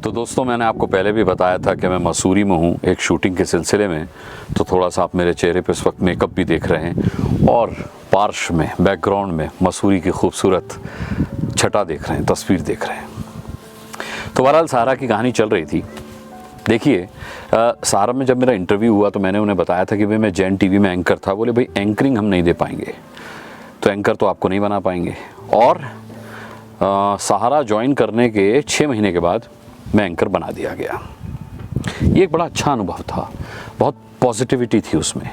तो दोस्तों, मैंने आपको पहले भी बताया था कि मैं मसूरी में हूँ एक शूटिंग के सिलसिले में। तो थोड़ा सा आप मेरे चेहरे पे इस वक्त मेकअप भी देख रहे हैं और पार्श्व में बैकग्राउंड में मसूरी की खूबसूरत छटा देख रहे हैं, तस्वीर देख रहे हैं। तो बहरहाल सहारा की कहानी चल रही थी। देखिए, सहारा में जब मेरा इंटरव्यू हुआ तो मैंने उन्हें बताया था कि भाई मैं जैन टीवी में एंकर था। बोले भाई एंकरिंग हम नहीं दे पाएंगे, तो एंकर तो आपको नहीं बना पाएंगे। और सहारा ज्वाइन करने के 6 महीने के बाद मैं एंकर बना दिया गया। ये एक बड़ा अच्छा अनुभव था, बहुत पॉजिटिविटी थी उसमें।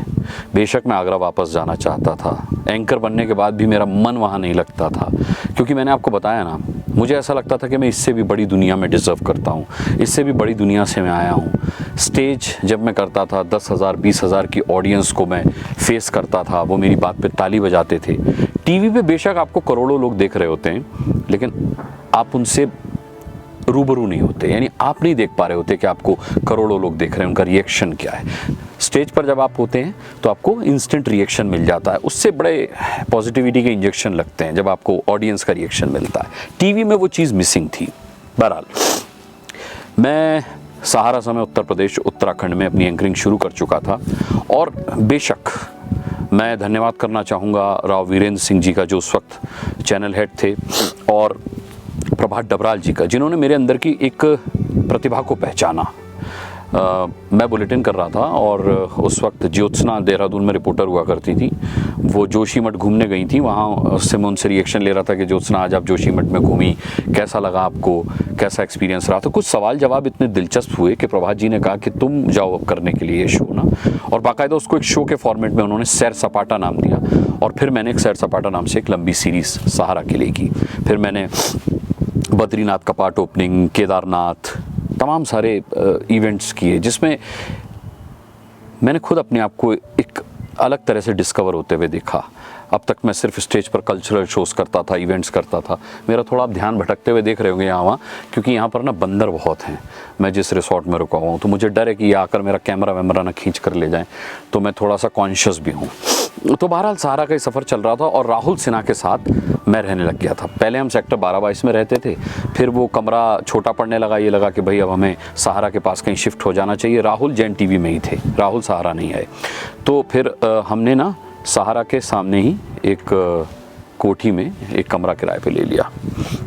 बेशक मैं आगरा वापस जाना चाहता था, एंकर बनने के बाद भी मेरा मन वहाँ नहीं लगता था, क्योंकि मैंने आपको बताया ना, मुझे ऐसा लगता था कि मैं इससे भी बड़ी दुनिया में डिज़र्व करता हूँ, इससे भी बड़ी दुनिया से मैं आया हूँ। स्टेज जब मैं करता था 10,000 20,000 की ऑडियंस को मैं फेस करता था, वो मेरी बात पे ताली बजाते थे। टीवी पे बेशक आपको करोड़ों लोग देख रहे होते हैं, लेकिन आप उनसे रूबरू नहीं होते, यानी आप नहीं देख पा रहे होते कि आपको करोड़ों लोग देख रहे हैं, उनका रिएक्शन क्या है। स्टेज पर जब आप होते हैं तो आपको इंस्टेंट रिएक्शन मिल जाता है, उससे बड़े पॉजिटिविटी के इंजेक्शन लगते हैं जब आपको ऑडियंस का रिएक्शन मिलता है। टीवी में वो चीज़ मिसिंग थी। बहरहाल मैं सहारा समय उत्तर प्रदेश उत्तराखंड में अपनी एंकरिंग शुरू कर चुका था। और बेशक मैं धन्यवाद करना चाहूँगा राव वीरेंद्र सिंह जी का, जो उस वक्त चैनल हेड थे, और प्रभात डबराल जी का, जिन्होंने मेरे अंदर की एक प्रतिभा को पहचाना। मैं बुलेटिन कर रहा था और उस वक्त ज्योत्सना देहरादून में रिपोर्टर हुआ करती थी। वो जोशीमठ घूमने गई थी, वहाँ से मैं उनसे रिएक्शन ले रहा था कि ज्योत्सना आज आप जोशीमठ में घूमी, कैसा लगा आपको, कैसा एक्सपीरियंस रहा। तो कुछ सवाल जवाब इतने दिलचस्प हुए कि प्रभात जी ने कहा कि तुम जाओ करने के लिए ये शो ना, और बाकायदा उसको एक शो के फॉर्मेट में उन्होंने सैर सपाटा नाम दिया। और फिर मैंने एक सैर सपाटा नाम से एक लंबी सीरीज़ सहारा के लिए की। फिर मैंने बद्रीनाथ का पार्ट ओपनिंग, केदारनाथ, तमाम सारे इवेंट्स किए, जिसमें मैंने खुद अपने आप को एक अलग तरह से डिस्कवर होते हुए देखा। अब तक मैं सिर्फ स्टेज पर कल्चरल शोज़ करता था, इवेंट्स करता था। मेरा थोड़ा आप ध्यान भटकते हुए देख रहे होंगे यहाँ वहाँ, क्योंकि यहाँ पर ना बंदर बहुत हैं। मैं जिस रिसोर्ट में रुका हुआ हूँ तो मुझे डर है कि ये आकर मेरा कैमरा वैमरा ना खींच कर ले जाएं, तो मैं थोड़ा सा कॉन्शियस भी हूँ। तो बहरहाल सहारा का ही सफ़र चल रहा था और राहुल सिन्हा के साथ मैं रहने लग गया था। पहले हम सेक्टर 12-22 में रहते थे, फिर वो कमरा छोटा पड़ने लगा, ये लगा कि भाई अब हमें सहारा के पास कहीं शिफ्ट हो जाना चाहिए। राहुल जैन टीवी में ही थे, राहुल सहारा नहीं आए। तो फिर हमने ना सहारा के सामने ही एक कोठी में एक कमरा किराए पे ले लिया,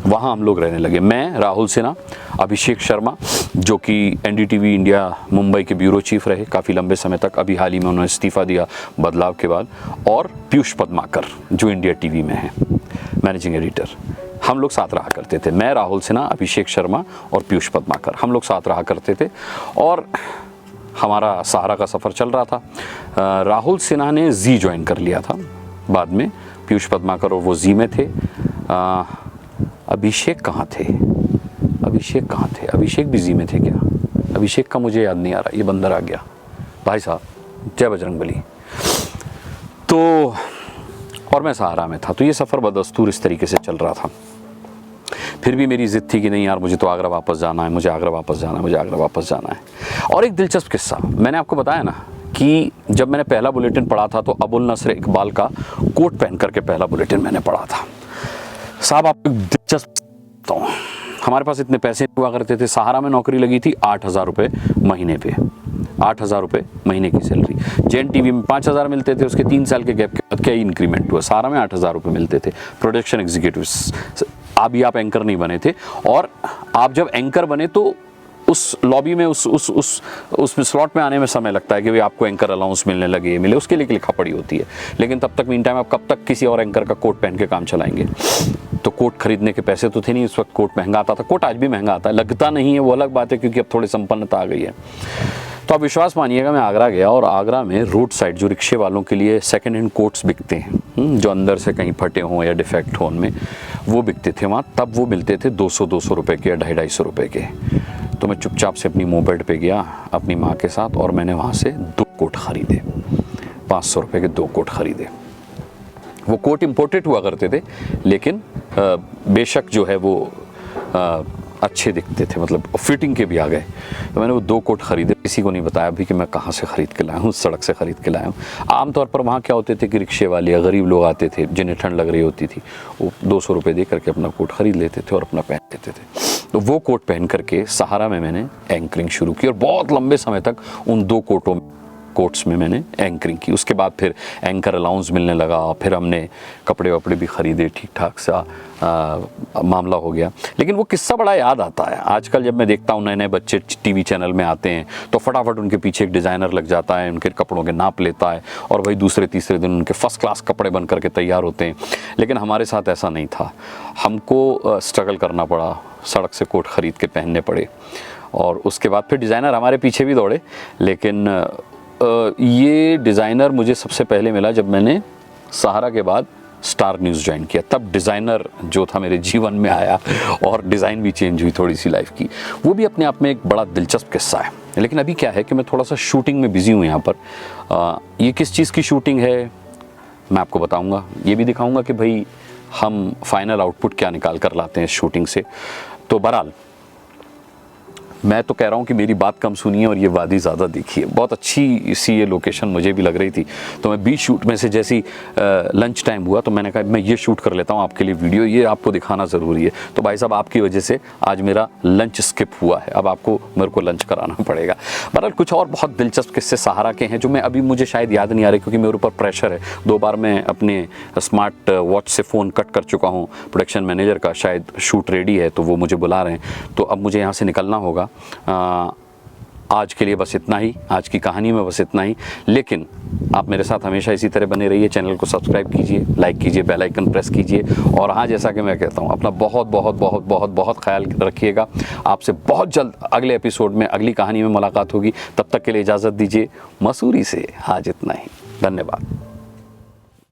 वहाँ हम लोग रहने लगे। मैं, राहुल सिन्हा, अभिषेक शर्मा जो कि एनडीटीवी इंडिया मुंबई के ब्यूरो चीफ रहे काफ़ी लंबे समय तक, अभी हाल ही में उन्होंने इस्तीफ़ा दिया बदलाव के बाद, और पीयूष पद्माकर जो इंडिया टीवी में है मैनेजिंग एडिटर। हम लोग साथ रहा करते थे। मैं, राहुल सिन्हा, अभिषेक शर्मा और पीयूष पद्माकर, हम लोग साथ रहा करते थे और हमारा सहारा का सफ़र चल रहा था। राहुल सिन्हा ने जी ज्वाइन कर लिया था बाद में, पीयूष पद्माकर और वो जी में थे। अभिषेक कहाँ थे? अभिषेक भी जी में थे क्या? अभिषेक का मुझे याद नहीं आ रहा, ये बंदर आ गया। भाई साहब, जय बजरंगबली। तो और मैं सहारा में था। तो ये सफ़र बदस्तूर इस तरीके से चल रहा था। फिर भी मेरी ज़िद थी कि नहीं यार, मुझे तो आगरा वापस जाना है, मुझे आगरा वापस जाना है। और एक दिलचस्प किस्सा, मैंने आपको बताया ना कि जब मैंने पहला बुलेटिन पढ़ा था तो अबुल नस्र इकबाल का कोट पहन करके पहला बुलेटिन मैंने पढ़ा था। साहब, आपको दिलचस्प तो हमारे पास इतने पैसे हुआ करते थे। सहारा में नौकरी लगी थी 8,000 रुपये महीने पे, 8,000 रुपये महीने की सैलरी। जैन टीवी में 5,000 मिलते थे, उसके 3 साल के गैप के बाद क्या ही इंक्रीमेंट हुआ। सहारा में 8,000 रुपये मिलते थे। प्रोडक्शन एग्जीक्यूटिव, अभी आप एंकर नहीं बने थे, और आप जब एंकर बने तो उस लॉबी में उस स्लॉट में आने में समय लगता है कि भाई आपको एंकर अलाउंस मिलने लगे, मिले, उसके लिए लिखा पड़ी होती है। लेकिन तब तक मीन टाइम आप कब तक किसी और एंकर का कोट पहन के काम चलाएंगे? तो कोट खरीदने के पैसे तो थे नहीं उस वक्त। कोट महंगा आता था, कोट आज भी महंगा आता है, लगता नहीं है वो अलग बात है, क्योंकि अब थोड़ी संपन्नता आ गई है। तो आप विश्वास मानिएगा, मैं आगरा गया और आगरा में रोड साइड जो रिक्शे वालों के लिए सेकेंड हैंड कोट्स बिकते हैं, जो अंदर से कहीं फटे हों या डिफेक्ट हो उनमें, वो बिकते थे वहाँ। तब वो मिलते थे 200 रुपये के या 250 रुपये के। तो मैं चुपचाप से अपनी मोपेड पे गया अपनी माँ के साथ, और मैंने वहाँ से 2 कोट खरीदे, 500 रुपये के 2 कोट खरीदे। वो कोट इम्पोर्टेड हुआ करते थे, लेकिन बेशक जो है वो अच्छे दिखते थे, मतलब फिटिंग के भी आ गए। तो मैंने वो 2 कोट खरीदे। किसी को नहीं बताया भी कि मैं कहाँ से ख़रीद के लाया हूँ, सड़क से ख़रीद के लाया हूँ। आमतौर पर वहाँ क्या होते थे कि रिक्शे वाले या गरीब लोग आते थे जिन्हें ठंड लग रही होती थी, वो 200 रुपये दे करके अपना कोट ख़रीद लेते थे और अपना पहन लेते थे। तो वो कोट पहन करके सहारा में मैंने एंकरिंग शुरू की और बहुत लंबे समय तक उन 2 कोट्स में मैंने एंकरिंग की। उसके बाद फिर एंकर अलाउंस मिलने लगा, फिर हमने कपड़े वपड़े भी ख़रीदे, ठीक ठाक सा मामला हो गया। लेकिन वो किस्सा बड़ा याद आता है। आजकल जब मैं देखता हूँ नए नए बच्चे टीवी चैनल में आते हैं तो फटाफट उनके पीछे एक डिज़ाइनर लग जाता है, उनके कपड़ों के नाप लेता है और वही दूसरे तीसरे दिन उनके फर्स्ट क्लास कपड़े बन करके तैयार होते हैं। लेकिन हमारे साथ ऐसा नहीं था। हमको स्ट्रगल करना पड़ा, सड़क से कोट ख़रीद के पहनने पड़े और उसके बाद फिर डिज़ाइनर हमारे पीछे भी दौड़े। लेकिन ये डिज़ाइनर मुझे सबसे पहले मिला जब मैंने सहारा के बाद स्टार न्यूज़ ज्वाइन किया। तब डिज़ाइनर जो था मेरे जीवन में आया और डिज़ाइन भी चेंज हुई थोड़ी सी लाइफ की। वो भी अपने आप में एक बड़ा दिलचस्प किस्सा है। लेकिन अभी क्या है कि मैं थोड़ा सा शूटिंग में बिज़ी हूँ यहाँ पर। ये किस चीज़ की शूटिंग है मैं आपको बताऊँगा, ये भी दिखाऊँगा कि भाई हम फाइनल आउटपुट क्या निकाल कर लाते हैं शूटिंग से। तो बहरहाल मैं तो कह रहा हूँ कि मेरी बात कम सुनिए और ये वादी ज़्यादा देखिए। बहुत अच्छी सी ये लोकेशन मुझे भी लग रही थी। तो मैं बीच शूट में से जैसी लंच टाइम हुआ तो मैंने कहा मैं ये शूट कर लेता हूँ आपके लिए वीडियो, ये आपको दिखाना ज़रूरी है। तो भाई साहब आपकी वजह से आज मेरा लंच स्किप हुआ है, अब आपको मेरे को लंच कराना पड़ेगा। बहरहाल कुछ और बहुत दिलचस्प किस्से सहारा के हैं जो मैं अभी मुझे शायद याद नहीं आ रहे क्योंकि मेरे ऊपर प्रेशर है। 2 बार मैं अपने स्मार्ट वॉच से फ़ोन कट कर चुका हूँ प्रोडक्शन मैनेजर का, शायद शूट रेडी है तो वो मुझे बुला रहे हैं। तो अब मुझे यहाँ से निकलना होगा। आज के लिए बस इतना ही, आज की कहानी में बस इतना ही। लेकिन आप मेरे साथ हमेशा इसी तरह बने रहिए। चैनल को सब्सक्राइब कीजिए, लाइक कीजिए, बेल आइकन प्रेस कीजिए। और हाँ, जैसा कि मैं कहता हूँ, अपना बहुत बहुत बहुत बहुत बहुत ख्याल रखिएगा। आपसे बहुत जल्द अगले एपिसोड में अगली कहानी में मुलाकात होगी। तब तक के लिए इजाज़त दीजिए। मसूरी से आज इतना ही। धन्यवाद।